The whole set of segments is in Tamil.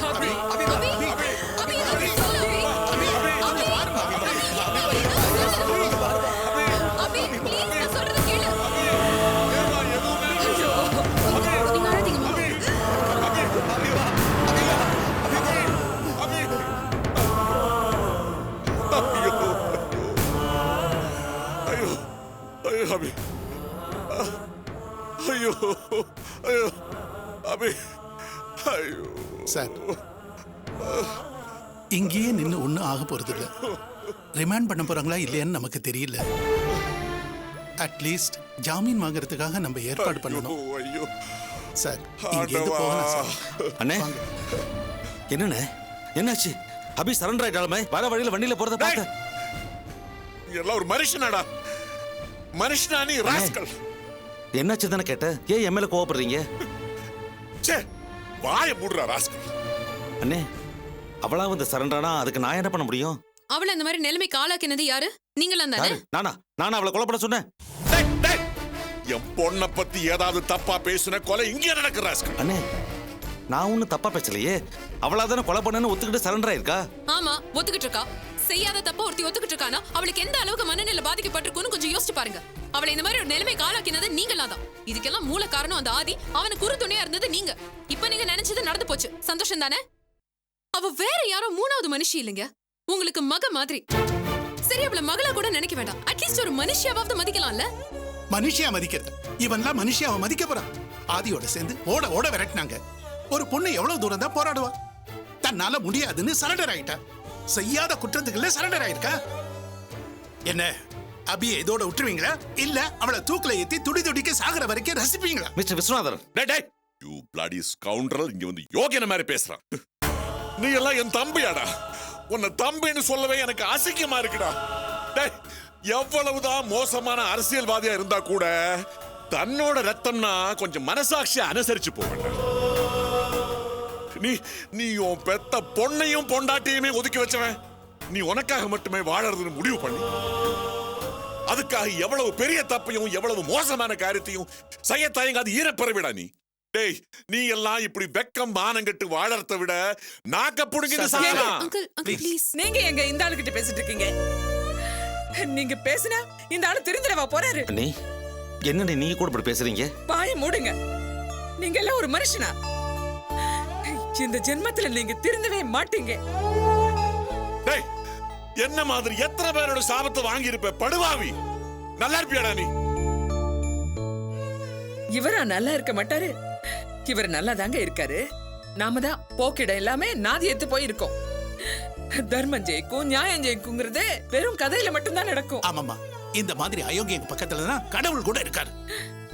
அபி அபி அபி அபி அபி அபி ப்ளீஸ் நான் சொல்றது கேளு. நீங்க அழாதீங்க. அபி ஐயோ ஐயோ அபி ஐயோ சார், இங்கேயே நின்று ஒன்றும் ஆக போறது இல்லை. ரிமாண்ட் பண்ண போறாங்களா இல்லையான்னு நமக்கு தெரியல. அட்லீஸ்ட் ஜாமீன் வாங்குறதுக்காக நம்ம ஏற்பாடு பண்ணணும். ஐயோ சார், இங்கேருந்து போகலாம் சார். அண்ணே என்னண்ணே என்னாச்சு? அபி சரண்டர் ஆயிட்டாலுமே வர வழியில வண்டியில போறத பார்த்தேன். எல்லாம் ஒரு மனுஷனாடா, மனுஷனா நீ ராஸ்கல். என்னாச்சு தானே கேட்டேன். ஏன் என் மேல கோவப்படுறீங்க? சே வாயை மூடுறா ராஸ்கல். அண்ணே அவளா வந்து சரண்டரானா அதுக்கு நான் என்ன பண்ண முடியும்? அவளை அந்த மாதிரி நிலைமைக்கு ஆளாக்கினது யாரு? நீங்களாம் தானே? நானா அவளை கொலை பண்ண சொன்னேன்? என் பொண்ணை பத்தி ஏதாவது தப்பா பேசுன கொலை இங்கே நடக்குற ராஸ்கல். அண்ணே நான் ஒன்னும் தப்பா பேசலையே. அவளா தானே கொலை பண்ணனு ஒத்துக்கிட்டு சரண்டர் ஆயிருக்கா. ஆமா ஒத்துக்கிட்டு இருக்கா. செய்யாத தப்ப ஒருத்தி ஒத்துக்கிட்டு இருக்கானா அவளுக்கு எந்த அளவுக்கு மனநிலை பாதிக்கப்பட்டிருக்குன்னு கொஞ்சம் யோசிச்சு பாருங்க. அவளை இந்த மாதிரி ஒரு நிலைமைக்கு ஆளாக்கினது நீங்களா தான். இதுக்கெல்லாம் மூல காரணம் அந்த ஆதி. அவனுக்கு குறு துணையா இருந்தது நீங்க. இப்ப நீங்க நினைச்சது நடந்து போச்சு. சந்தோஷம் தானே? அவ வேற யாரோ மூணாவது மனுஷி இல்லைங்க, உங்களுக்கு மக மாதிரி. சரி அவளை மகளா கூட நினைக்க வேண்டாம். அட்லீஸ்ட் ஒரு மனுஷியாவது மதிக்கலாம்ல. மனுஷியா மதிக்கிறது இவன்லாம் மனுஷியாவை மதிக்க போறான். ஆதியோட சேர்ந்து ஓட ஓட விரட்டினாங்க. ஒரு பொண்ணு எவ்வளவு தூரம் தான் போராடுவா? தன்னால முடியாதுன்னு சரண்டர் ஆயிட்டா. செய்யாத குற்றத்துக்குள்ள சரண்டர் ஆயிருக்கா. என்ன அபி இதோட விட்டுருவீங்களா இல்ல அவளை தூக்குல ஏத்தி துடி துடிக்க சாகுற வரைக்கும் ரசிப்பீங்களா? Mister Viswanathan, you bloody scoundrel, இங்க வந்து யோகியன மாதிரி பேசுறான். நீ எல்லாம் என் தம்பியாடா. உன்னை தம்பின்னு சொல்லவே எனக்கு அசிங்கமா இருக்குடா. டேய் எவ்வளவுதான் மோசமான அரசியல்வாதியா இருந்தா கூட தன்னோட ரத்தம்னா கொஞ்சம் மனசாட்சியை அனுசரிச்சு போவேன். நீ நீ உன் பெத்த பொண்ணையும் பொண்டாட்டியுமே ஒதுக்கி வச்சவன். நீ உனக்காக மட்டுமே வாழறதுன்னு முடிவு பண்ணி அதுக்காக எவ்வளவு பெரிய தப்பையும் எவ்வளவு மோசமான காரியத்தையும் செய்ய தயங்காது ஈரப்பறவிடா நீ. டேய் நீ எல்லாம் இப்படி வெக்கம் மானங்கட்டு வாழறத விட நாக்க புடுங்கிட்டு சாகலாம். Uncle uncle please. நீங்க எங்க இந்த ஆளு கிட்ட பேசிட்டு இருக்கீங்க? நீங்க பேசினா இந்த ஆளு திருந்திரவா போறாரு. அண்ணே என்னண்ணே நீங்க கூட இப்படி பேசுறீங்க? வாயை மூடுங்க. நீங்க எல்லாம் ஒரு மனுஷனா? இந்த ஜென்மத்துல நீங்க திருந்தவே மாட்டீங்க. டேய் என்ன மாதிரி எத்தனை பேரோட சாபத்தை வாங்கி இருப்ப படுவாவி. நல்லா இருப்பியாடா நீ? இவரா நல்லா இருக்க மாட்டாரு. இவர் நல்லா தாங்க இருக்காரு. நாம தான் போக்கிட எல்லாமே நாதி ஏத்து போயிருக்கோம். தர்மம் ஜெயிக்கும் நியாயம் ஜெயிக்குங்கிறது வெறும் கதையில மட்டும்தான் நடக்கும். ஆமாமா, இந்த மாதிரி அயோக்கிய பக்கத்துல தான் கடவுள் கூட இருக்காரு.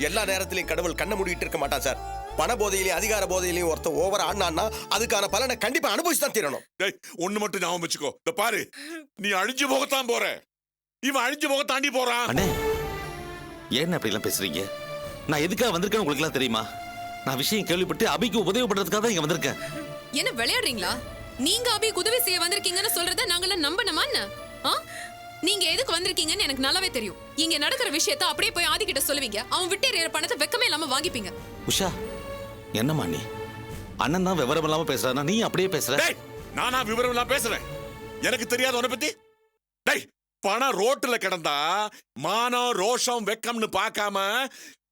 எல்லா நேரத்திலையும் கடவுள் கண்ண மூடிட்டு இருக்க மாட்டான் சார். பண போதையிலையும் அதிகார போதையிலையும் ஒருத்தர் ஓவர் ஆனான்னா அதுக்கான பலனை கண்டிப்பா அனுபவிச்சு தான் தீரணும். டேய் ஒண்ணு மட்டும் ஞாபகம் வச்சுக்கோ. இந்த பாரு நீ அழிஞ்சு போகத்தான் போற. இவன் அழிஞ்சு போக தாண்டி போறான். அண்ணே ஏன் அப்படி எல்லாம் பேசுறீங்க? நான் எதுக்காக வந்திருக்கேன்னு உங்களுக்கு எல்லாம் தெரியுமா? நான் விஷயம் கேள்விப்பட்டு அபிக்கு உதவி பண்றதுக்காக தான் இங்க வந்திருக்கேன். என்ன விளையாடுறீங்களா? நீங்க அபிக்கு உதவி செய்ய வந்திருக்கீங்கன்னு சொல்றத நாங்களாம் நம்பணுமா என்ன? நீங்க எதுக்கு வந்திருக்கீங்கன்னு எனக்கு நல்லாவே தெரியும். இங்க நடக்கிற விஷயத்தை அப்படியே போய் ஆதி கிட்ட சொல்லுவீங்க. அவன் விட்டேறிய பணத்தை வெக்கமே இல்லாம வாங்கிப்பீங்க. உஷா என்னம்மா நீ? அண்ணன் தான் விவரம் இல்லாம பேசுறானா நீ அப்படியே பேசுற? டேய் நானா விவரம் இல்லாம பேசுறேன்? எனக்கு தெரியாது உன்னை பத்தி. டேய் பணம் ரோட்டுல கிடந்தா மானம் ரோஷம் வெக்கம்னு பார்க்காம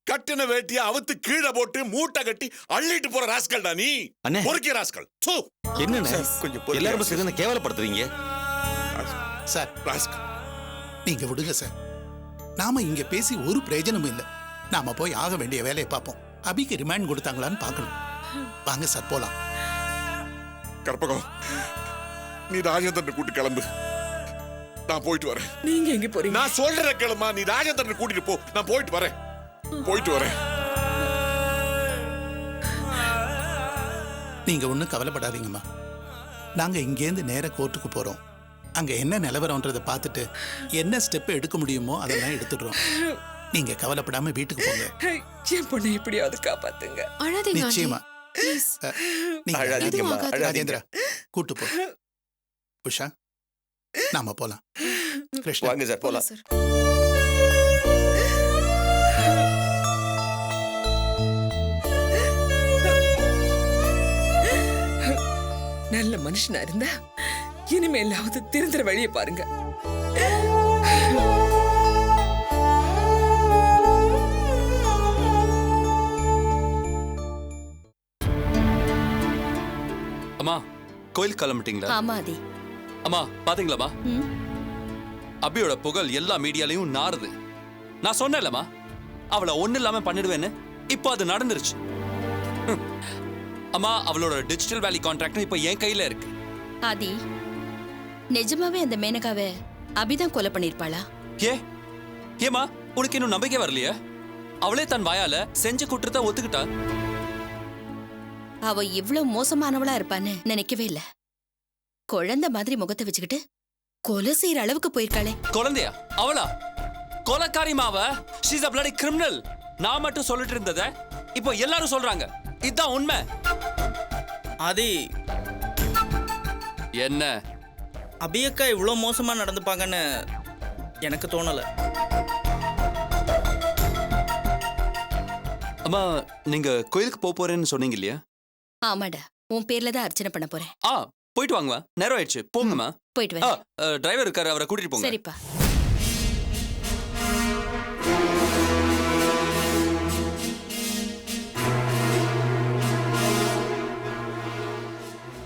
கட்டின வேட்டிய அவுத்து கீழே போட்டு மூட்டை கட்டி அள்ளிட்டு போற ராஸ்கல்டா நீ. அண்ணே பொறுக்கிய ராஸ்கல். என்னண்ணே கொஞ்சம் எல்லாரும் சேர்ந்து கேவலப்படுத்துறீங்க சார். ராஸ்கல் நீங்க விடுங்க சார். நாம இங்க பேசி ஒரு பிரயோஜனமும் இல்லை. நாம போய் ஆக வேண்டிய வேலையை பார்ப்போம். அபிக்கு ரிமாண்ட் கொடுத்தாங்களான்னு பார்க்கணும். வாங்க சார் போலாம். கற்பகம் நீ ராஜேந்திரன் கூட்டி கிளம்பு. நான் போயிட்டு வரேன். நீங்க எங்க போறீங்க? நான் சொல்ற கிளம்பா. நீ ராஜேந்திரன் கூட்டிட்டு போ. நான் போயிட்டு வரேன். போயிட்டு வரேன். நீங்க ஒன்றும் கவலைப்படாதீங்கம்மா. நாங்க இங்கேருந்து நேர கோர்ட்டுக்கு போறோம். அங்க என்ன நிலவரம்ன்றதை பார்த்துட்டு என்ன ஸ்டெப் எடுக்க முடியுமோ அதெல்லாம் எடுத்துடுறோம். நீங்க கவலைப்படாம வீட்டுக்கு போங்க. என் பொண்ணை எப்படியாவது காப்பாத்துங்க. அழாதீங்க ஆண்டி. நிச்சயமா. ப்ளீஸ். நீங்க அழாதீங்கம்மா, அழாதீங்க. ராஜேந்திரா கூட்டு போ. உஷா நாம போலாம். கிருஷ்ணா வாங்க சார் போலாம். சார். மனுஷனா இருந்தா இனிமேலாவது திருந்துற வழியை பாருங்க. அம்மா கோயில் கிளம்பிட்டீங்களா? ஆமா ஆதி. அம்மா பாத்தீங்களாமா, ம். அபியோட புகழ் எல்லா மீடியாலையும் நாறுது. நான் சொன்னேன்லம்மா அவளை ஒண்ணு இல்லாம பண்ணிடுவேன்னு. இப்போ அது நடந்துருச்சு. அம்மா அவளோட டிஜிட்டல் வேலி கான்ட்ராக்ட் இப்போ என் கையில இருக்கு. ஆதி, நிஜமாவே அந்த மேனகாவை அபிதான் கொலை பண்ணிருப்பாளா? ஏமா உனக்கு இன்னும் நம்பிக்கை வரலையா? அவளே தன் வாயால செஞ்ச குற்றத்தை ஒத்துக்கிட்டா. அவ இவ்ளோ மோசமானவளா இருப்பான்னு நினைக்கவே இல்ல. குழந்தை மாதிரி முகத்தை வச்சுக்கிட்டு கொலை செய்யற அளவுக்கு போயிருக்காளே. குழந்தையா? அவளா கொலைக்காரிமாவ? She's a bloody criminal. நான் மட்டும் சொல்லிட்டு இருந்தத இப்போ எல்லாரும் சொல்றாங்க. இதுதான் உண்மை. ஆதி, என்ன அபியக்கா இவ்வளோ மோசமா நடந்துப்பாங்கன்னு எனக்கு தோணல. அம்மா நீங்க கோயிலுக்கு போறேன்னு சொன்னீங்க இல்லையா? ஆமாடா, உன் பேர்ல தான் அர்ச்சனை பண்ண போறேன். போயிட்டு வாங்கம்மா, நேரம் ஆயிடுச்சு. போங்கம்மா. போயிட்டு வர. டிரைவர் இருக்காரு, அவரை கூட்டிட்டு போங்க. சரிப்பா.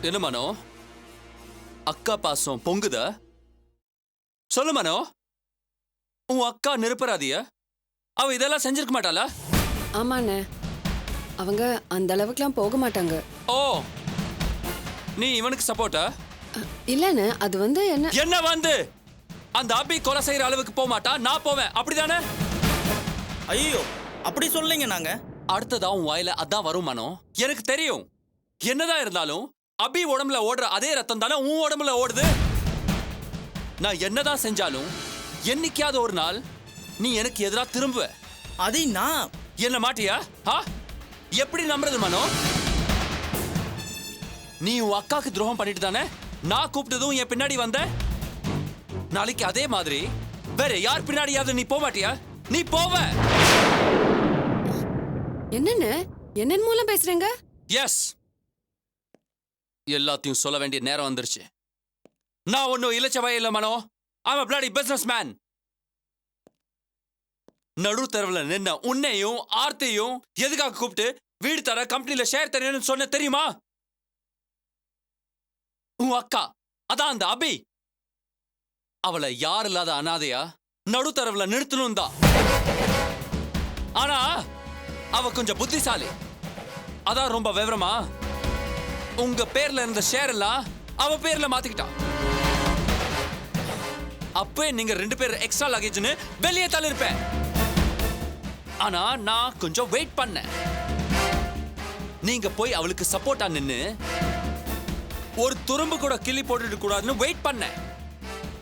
என்ன மனோ, அக்கா பாசம் பொங்குதா? சொல்லு மனோ, உன் அக்கா நிரப்பராதியா? அவ இதெல்லாம் செஞ்சிருக்க மாட்டாளா? ஆமாண்ணே, அவங்க அந்த அளவுக்குலாம் போக மாட்டாங்க. ஓ, நீ இவனுக்கு சப்போர்ட்டா? இல்லண்ணே, அது வந்து என்ன வந்து அந்த அபி கொலை செய்யற அளவுக்கு போக மாட்டா, நான் போவேன், அப்படிதானே? ஐயோ, அப்படி சொல்லுங்க. நாங்க அடுத்ததா உன் வாயில அதான் வரும் மனோ. எனக்கு தெரியும். என்னதான் இருந்தாலும் அபி உடம்புல ஓடுற அதே ரத்தம் தானே உன் உடம்புல ஓடுது. நான் என்னதான் செஞ்சாலும் என்னைக்காவது ஒரு நாள் நீ எனக்கு எதிரா திரும்புவ. அதை நான் என்ன மாட்டியா? எப்படி நம்புறது மனோ? நீ உன் அக்காக்கு துரோகம் பண்ணிட்டு தானே நான் கூப்பிட்டதும் என் பின்னாடி வந்த. நாளைக்கு அதே மாதிரி வேற யார் பின்னாடியாவது நீ போக மாட்டியா? நீ போவ. என்னன்னு என்னன் மூலம் பேசுறீங்க? எஸ், எல்லாத்தையும் சொல்ல வேண்டிய நேரம் வந்துருச்சு. நான் ஒன்னும் இலச்ச இல்ல மனோ. I'm a bloody businessman. நடு தெருவில் நின்ன உன்னையும் ஆர்த்தியும் எதுக்காக கூப்பிட்டு வீடு தர, கம்பெனில ஷேர் தரேன்னு சொன்ன தெரியுமா? உன் அக்கா, அதான் அந்த அபி. அவளை யார் இல்லாத அனாதையா நடு தெருவில் நிறுத்தணும் தான். ஆனா அவ கொஞ்சம் புத்திசாலி. அதான் ரொம்ப விவரமா உங்க பேர்ல இருந்த ஷேர் எல்லாம் அவ பேர்ல மாத்திக்கிட்டான். அப்பே நீங்க 2 பேர் எக்ஸ்ட்ரா லக்கேஜ்னு வெளியே தள்ளிருப்பேன். ஆனா நான் கொஞ்சம் வெயிட் பண்ணேன். நீங்க போய் அவளுக்கு சப்போர்ட்டா நின்னு ஒரு துரும்பு கூட கிள்ளி போட்டுட்டு கூடாதுன்னு வெயிட் பண்ணேன்.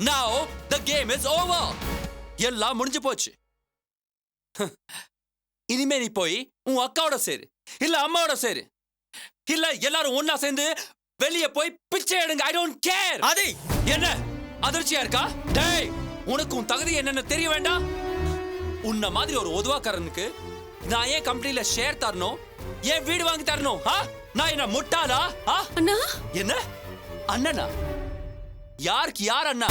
Now the game is over. எல்லாம் முடிஞ்சு போச்சு. இனிமே நீ போய் உன் அக்காவோட சேரு, இல்ல அம்மாவோட சேரு, இல்ல எல்லாரும் ஒன்னா சேர்ந்து வெளியே போய் பிச்சை எடுங்க. I don't care. ஆதி, என்ன அதிர்ச்சியா இருக்கா? டேய், உனக்கு உன் தகுதி என்னன்னு தெரிய வேண்டாம்? உன்ன மாதிரி ஒரு உதவாக்காரனுக்கு நான் ஏன் கம்பெனில ஷேர் தரணும், ஏன் வீடு வாங்கி தரணும்? நான் என்ன முட்டாளா? அண்ணா, என்ன அண்ணனா? யாருக்கு யார் அண்ணா?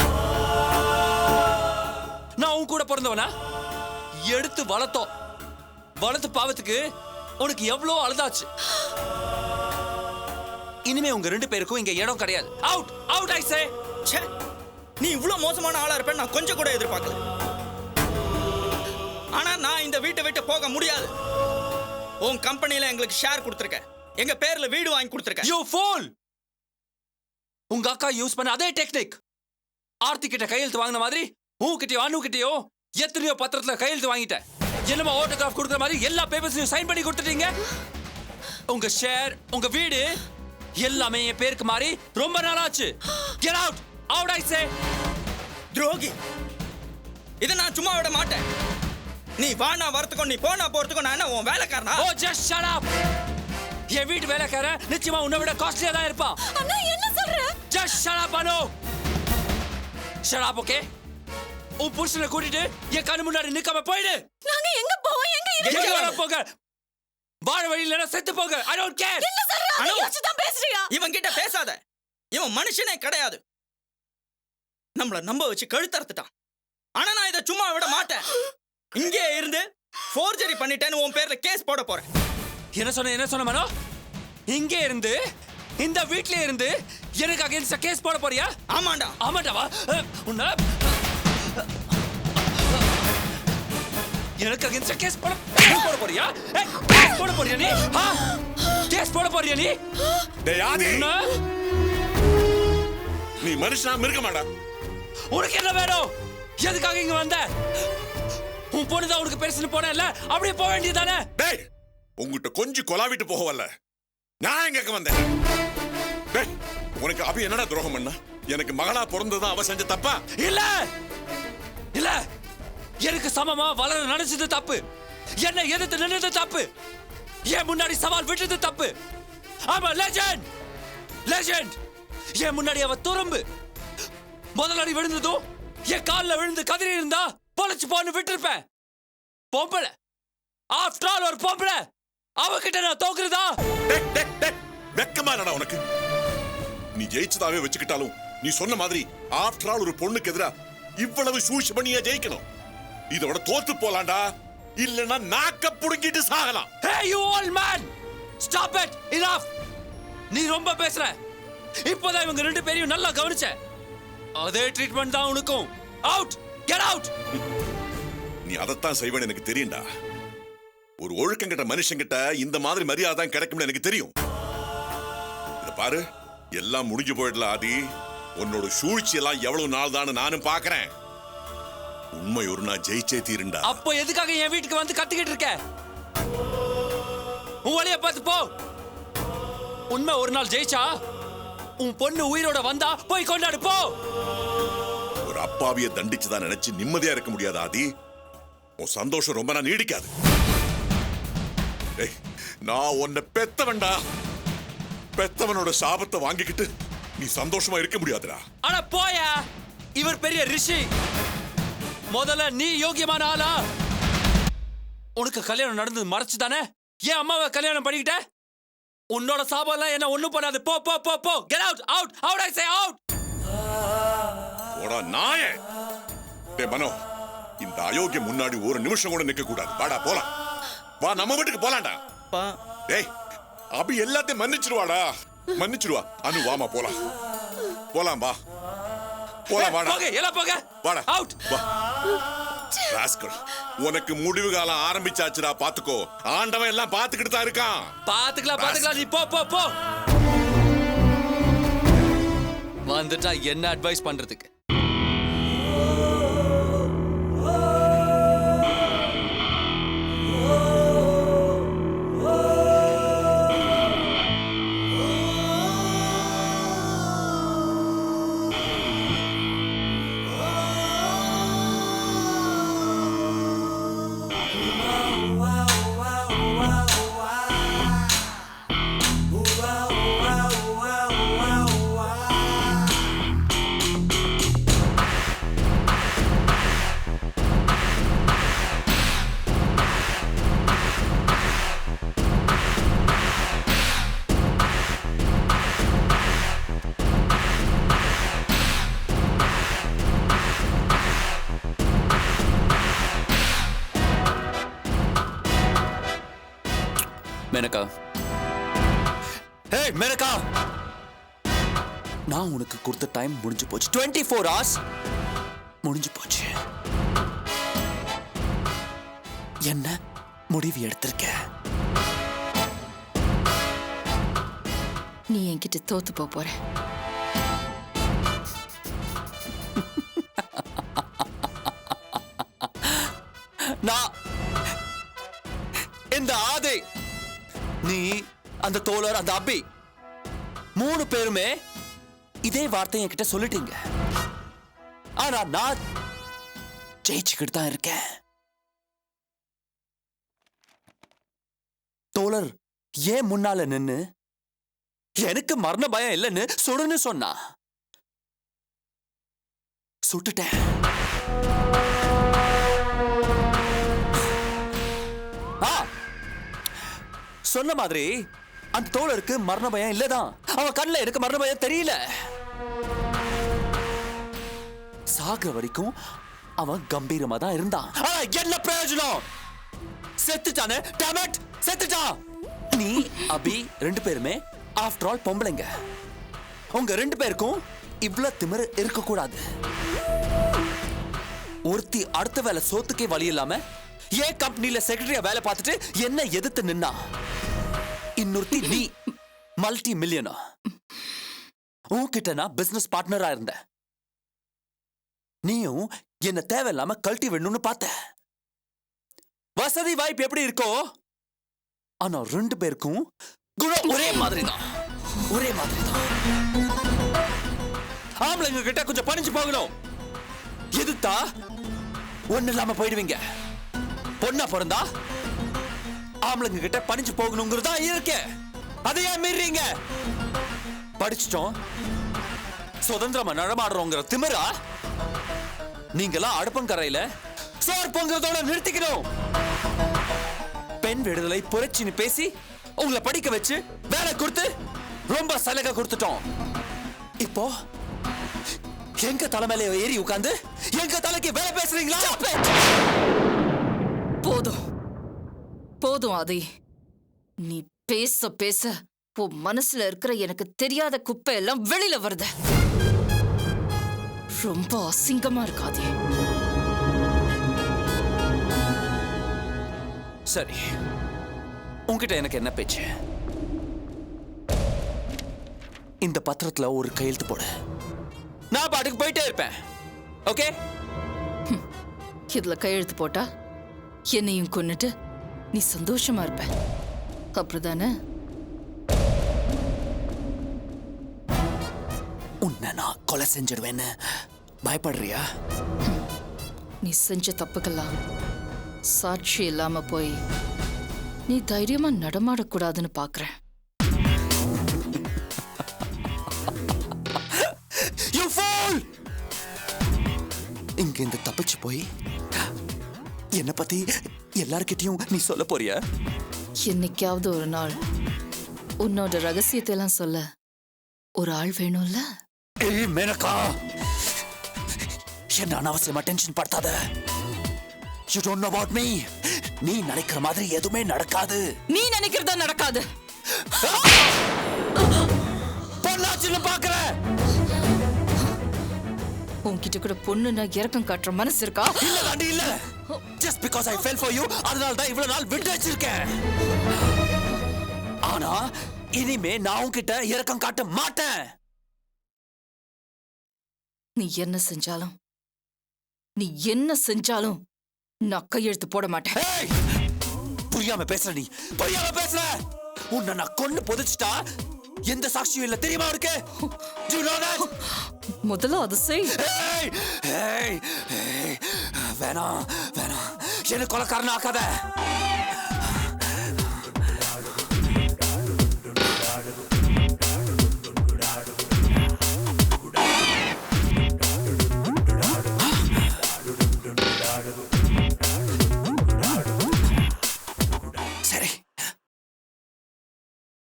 நான் உன் கூட பிறந்தவனா? எடுத்து வளர்த்து பாவத்துக்கு உனக்கு எவ்வளோ அழுதாச்சு. இனிமே உங்க 2 பேருக்கும் இங்க இடம் கிடையாது. அவுட் அவுட் ஐ சே. ச்சே, நீ இவ்வளோ மோசமான ஆளா இருப்பேன்னு நான் கொஞ்சம் கூட எதிர்பார்க்கல. ஆனா நான் இந்த வீட்டை விட்டு போக முடியாது. உன் கம்பெனில எங்களுக்கு ஷேர் கொடுத்துருக்க, எங்க பேர்ல வீடு வாங்கி கொடுத்துருக்க. You pool! உங்க அக்கா யூஸ் பண்ண அதே டெக்னிக். ஆர்த்தி கிட்ட கையெழுத்து வாங்கின மாதிரி உன்கிட்டயோ அனுகிட்டயோ எத்தனையோ பத்திரத்துல கையெழுத்து வாங்கிட்டேன். என்னமா ஆட்டோகிராஃப் கொடுக்குற மாதிரி எல்லா பேப்பர்ஸையும் சைன் பண்ணி கொடுத்துட்டீங்க. உங்க ஷேர், உங்க வீடு எல்லாமே என் பேருக்கு மாறி ரொம்ப நாளாச்சு. Get out! Out I say! துரோகி, இதை நான் சும்மா விட மாட்டேன். நீ வானா வரத்துக்கும் நீ போனா போறதுக்கும் நான் என்ன உன் வேலைக்காரனா? Oh, just shut up! என் வீட்டு வேலைக்காரன் நிச்சயமா உன்னை விட காஸ்ட்லியா தான் இருப்பான். அண்ணா என்ன சொல்ற? Just shut up, Anu! Shut up, okay? உன் புருஷனை கூட்டிட்டு என் கண்ணு முன்னாடி நிக்காம போயிடு. நாங்க எங்க போவோம்? எங்க வர போக? வாழ வழியில செத்து போக. I don't care. என்ன சொல்ற? அதை யோசிச்சு தான் பேசுறியா? இவன் கிட்ட பேசாத. இவன் மனுஷனே கிடையாது. நம்மள நம்ப வச்சு கழுத்தறுத்துட்டான். ஆனா நான் இதை சும்மா விட மாட்டேன். இங்கே இருந்து ஃபோர்ஜரி பண்ணிட்டேன்னு உன் பேர்ல கேஸ் போட போறேன். என்ன சொன்ன மனோ? இங்கே இருந்து இந்த வீட்ல இருந்து எனக்கு அகைன்ஸ்ட் கேஸ் போட போறியா? ஆமாண்டா. ஆமாண்டாவா? உன்ன எனக்கு அகைன்ஸ்ட் கேஸ் போட போறியா? கேஸ் போட போறியா நீ? கேஸ் போட போறியா நீ? டேய் ஆதி, நீ மனுஷனா மிருக மாடா? உனக்கு என்ன வேணும்? எதுக்காக இங்க வந்த? உன் பொண்ணுதான் உனக்கு பெருசுன்னு போனேன்ல, அப்படியே போக வேண்டியதானே? டேய், உங்ககிட்ட கொஞ்சம் கொலாவிட்டு போக வரல. நான் எங்க வந்தேன்? டேய், உனக்கு அபி என்னடா துரோகம் பண்ணா? எனக்கு மகளா பிறந்ததான் அவ செஞ்ச தப்பா? இல்ல இல்ல, எனக்கு சமமா வளர நினைச்சது தப்பு. என்ன எதிர்த்து நின்னது தப்பு. என் முன்னாடி சவால் விட்டது தப்பு. ஆமா, லெஜெண்ட் லெஜெண்ட். என் முன்னாடி அவ துரம்பு. முதல் அடி விழுந்ததும் என் காலில் விழுந்து கதறி இருந்தா பொழைச்சு போன்னு விட்டுருப்பேன். பொம்பளை, ஆஃப்டர் ஆல் ஒரு பொம்பளை, அவகிட்ட நான் தோக்குறதா? வெக்கமா இல்லடா உனக்கு? நீ ஜெயிச்சதாவே வச்சுக்கிட்டாலும் நீ சொன்ன மாதிரி ஆஃப்டர் ஆல் ஒரு பொண்ணுக்கு எதிரா இவ்வளவு சூழ்ச்சி பண்ணியா ஜெயிக்கணும்? இதோட தோத்து போலாண்டா, இல்லனா நாக்க புடுங்கிட்டு சாகலாம். Hey you old man, stop it, enough. நீ ரொம்ப பேசுற. இப்போதான் இவங்க ரெண்டு பேரையும் நல்லா கவனிச்ச. அதே ட்ரீட்மெண்ட் தான் உனக்கும். Out, get out. நீ அதத்தான் செய்வேன்னு எனக்கு தெரியும்டா. ஒரு ஒழுக்கங்கிட்ட மனுஷங்கிட்ட இந்த மாதிரி மரியாதை தான் கிடைக்கும்னு எனக்கு தெரியும். இத பாரு, எல்லாம் முடிஞ்சு போயிடல ஆதி. உன்னோட சூழ்ச்சி எல்லாம் எவ்வளவு நாள் தான் நானும் பாக்குறேன். உண்மை ஒரு நாள் ஜெயிச்சே தீருண்டா. அப்போ எதுக்காக என் வீட்டுக்கு வந்து கத்திக்கிட்டு இருக்க? உன் வழிய பார்த்து போ. உண்மை ஒரு நாள் ஜெயிச்சா உன் பொண்ணு உயிரோட வந்தா போய் கொண்டாடு போ. ஒரு அப்பாவிய தண்டிச்சுதான் நினைச்சு நிம்மதியா இருக்க முடியாது ஆதி. உன் சந்தோஷம் ரொம்ப நாள் நீடிக்காது. நான் உன்னை பெத்தவன்டா. பெத்தவனோட சாபத்தை வாங்கிக்கிட்டு நீ சந்தோஷமா இருக்க முடியாதுடா. ஆனா போயா, இவர் பெரிய ரிஷி. முதல்ல நீ யோகியமான ஆளா? உனக்கு கல்யாணம் நடந்தது மறைச்சு தானே ஏன் அம்மாவை கல்யாணம் பண்ணிக்கிட்ட? உன்னோட சாபம் எல்லாம் என்ன ஒண்ணும் பண்ணாது. போ போ போ போ. Get out, out, out. I say out. போடா நாயே. டேய் மனோ, இந்த அயோக்கிய முன்னாடி ஒரு நிமிஷம் கூட நிக்க கூடாது. வாடா போலாம். வா, நம்ம வீட்டுக்கு போலாம்டா. டேய், அபி எல்லாத்தையும் மன்னிச்சிருவாடா. மன்னிச்சிருவா. அனு வாமா போலாம். போலாம் வா. போலாம் வாடா. போங்க, எல்லாம் போங்க. வாடா. அவுட். வா. ராஸ்கல், உனக்கு முடிவு காலம் ஆரம்பிச்சாச்சுடா. பாத்துக்கோ. ஆண்டவன் எல்லாம் பாத்துக்கிட்டு தான் இருக்கான். பாத்துக்கலாம். நீ போ போ போ. வந்துட்டா என்ன அட்வைஸ் பண்றதுக்கு? மேனகா, ஹே மேனகா, நான் உனக்கு கொடுத்த டைம் முடிஞ்சு போச்சு. 24 hours முடிஞ்சு போச்சு. என்ன முடிவு எடுத்திருக்க? நீ என்கிட்ட தோத்து போற. நான் இந்த ஆதி, நீ, அந்த தோழர், அந்த அபி, 3 பேருமே இதே வார்த்தை என்கிட்ட சொல்லிட்டீங்க. ஆனா நான் ஜெயிச்சுக்கிட்டு தான் இருக்கேன். தோழர் ஏன் முன்னால நின்னு எனக்கு மரண பயம் இல்லைன்னு சுடுன்னு சொன்னா. சுட்டுட்டேன். சொன்ன மாதிரி அந்த தோழருக்கு மரண பயம் இல்லதான். அவன் கண்ணில் எனக்கு மரண பயம் தெரியல. சாகுற வரைக்கும் அவன் கம்பீரமா தான் இருந்தான். என்ன பிரயோஜனம்? செத்துட்டானே, டேமட், செத்துட்டான். நீ அபி 2 பேருமே ஆஃப்டர் ஆல் பொம்பளைங்க. உங்க 2 பேருக்கும் இவ்வளவு திமிரு இருக்க கூடாது. ஒருத்தி அடுத்த வேலை சோத்துக்கே வழி இல்லாம ஏன் கம்பெனில செக்ரட்டரியா வேலை பார்த்துட்டு என்ன எதிர்த்து நின்னா. இன்னொருத்தி நீ மல்டி மில்லியனா. உன்கிட்ட நான் பிசினஸ் பார்ட்னரா இருந்த. நீயும் என்ன தேவையில்லாம கழட்டி வேணும்னு பார்த்த. வசதி வாய்ப்பு எப்படி இருக்கோ, ஆனா 2 பேருக்கும் குணம் ஒரே மாதிரி தான். ஒரே மாதிரி தான். ஆம்பளைங்க கிட்ட கொஞ்சம் பணிஞ்சு போகணும். எதுத்தா ஒண்ணு இல்லாம போயிடுவீங்க. பொண்ணா பிறந்தா ஆம்பளைங்க கிட்ட பணிஞ்சு போகணுங்கிறதா இருக்கு. அதையே மீறீங்க. படிச்சிட்டோம், சுதந்திரமா நடமாடுறோங்கிற திமிரா நீங்களாம் அடுப்பங்கரையில சோறு பொங்குறதோட நிறுத்திக்கணும். பெண் விடுதலை புரட்சின்னு பேசி உங்களை படிக்க வச்சு வேலை கொடுத்து ரொம்ப சலுகை கொடுத்துட்டோம். இப்போ எங்க தலைமையில ஏறி உட்கார்ந்து எங்க தலைக்கு வேலை பேசுறீங்களா? போதும் போதும் ஆதி. நீ பேச பேச உன் மனசுல இருக்கிற எனக்கு தெரியாத குப்பை எல்லாம் வெளியில வருது. ரொம்ப அசிங்கமா இருக்காதே. சரி, உன்கிட்ட எனக்கு என்ன பேச்சு? இந்த பத்திரத்துல ஒரு கையெழுத்து போடு. நான் பாட்டுக்கு போயிட்டே இருப்பேன். ஓகே? இதுல கையெழுத்து போட்டா என்னையும் கொன்னுட்டு நீ சந்தோஷமா இருப்ப, அப்படிதானே? உன்னை நான் கொலை செஞ்சிடுவேன்னு பயப்படுறியா? நீ செஞ்ச தப்புக்கெல்லாம் சாட்சி இல்லாம போய் நீ தைரியமா நடமாடக்கூடாதுன்னு பாக்குறேன். இங்க இந்த தப்பிச்சு போய் என்ன பத்தி எல்லார்கிட்டயும் நீ சொல்ல போறியா? என்னைக்காவது ஒரு நாள் உன்னோட ரகசியத்தை எல்லாம் சொல்ல ஒரு ஆள் வேணும்ல? ஏய் மேனகா, என்ன அனாவசியமா tension படுத்தாத. You don't know about me. நீ நினைக்கிற மாதிரி எதுவுமே நடக்காது. நீ நினைக்கிறதா நடக்காது. பொண்ணாச்சுன்னு பாக்குற. உன்கிட்ட கூட பொண்ணு நான் இறக்கம் காட்டுற மனசு இருக்கா? இல்ல தாண்டி இல்ல. Just because I fell for you, அதனால தான் இவ்வளவு நாள் விட்டு வச்சிருக்கேன். ஆனா இனிமே நான் உன்கிட்ட இறக்கம் காட்ட மாட்டேன். நீ என்ன செஞ்சாலும் நான் கையெழுத்து போட மாட்டேன். புரியாம பேசுற நீ, புரியாம பேசுற. உன்னை நான் கொன்னு புதைச்சிட்டா எந்த சாட்சியும் இல்ல தெரியுமா உனக்கு? Do you know that? முதல்ல அது செய். வேணாம் வேணாம், என்ன கொலைக்காரன் ஆக்காத. சரி,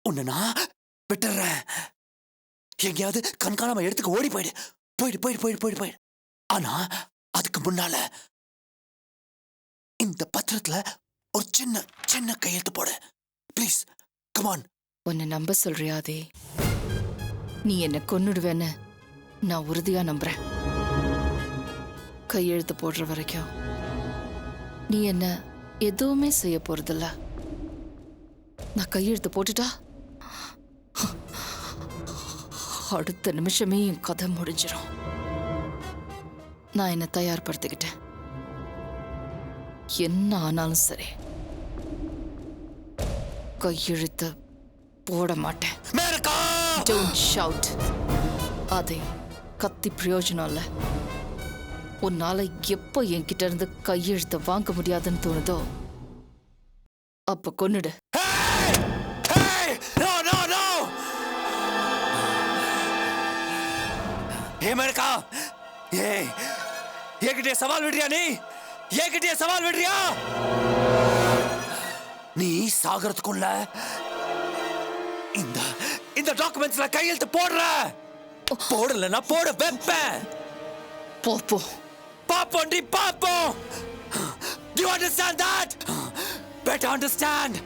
உன்னை நான் விட்டுறேன். எங்கேயாவது கண்காணாம எடுத்துக்க ஓடி போயிடு. போயிடு. ஆனா அதுக்கு முன்னால இந்த பத்திரத்துல ஒரு சின்ன கையெழுத்து போடு ப்ளீஸ். Come on. உன்னை நம்ப சொல்றியாதே? நீ என்ன கொன்னுடுவேன்னு நான் உறுதியா நம்புறேன். கையெழுத்து போடுற வரைக்கும் நீ என்ன எதுவுமே செய்ய போறதில்ல. நான் கையெழுத்து போட்டுட்டா அடுத்த நிமிஷமே என் கதை முடிஞ்சிடும். நான் என்ன தயார்படுத்திக்கிட்டேன். என்ன ஆனாலும் சரி கையெழுத்து போட மாட்டேன். Don't shout. அதை கத்தி பிரயோஜனம் இல்ல. உன்னால எப்போ என்கிட்ட இருந்து கையெழுத்த வாங்க முடியாதுன்னு தோணுதோ அப்ப கொன்னுடு. மேனகா, என்கிட்ட சவால் விடுறியா? என்கிட்ட சவால் விடுறியா? நீ சாகறதுக்குள்ள இந்த டாக்குமெண்ட்ஸ்ல கையெழுத்து போடுற. போடலன்னா போட வைப்பேன். போ போ. பாப்போண்டி பாப்போம். Do you understand that? Better understand.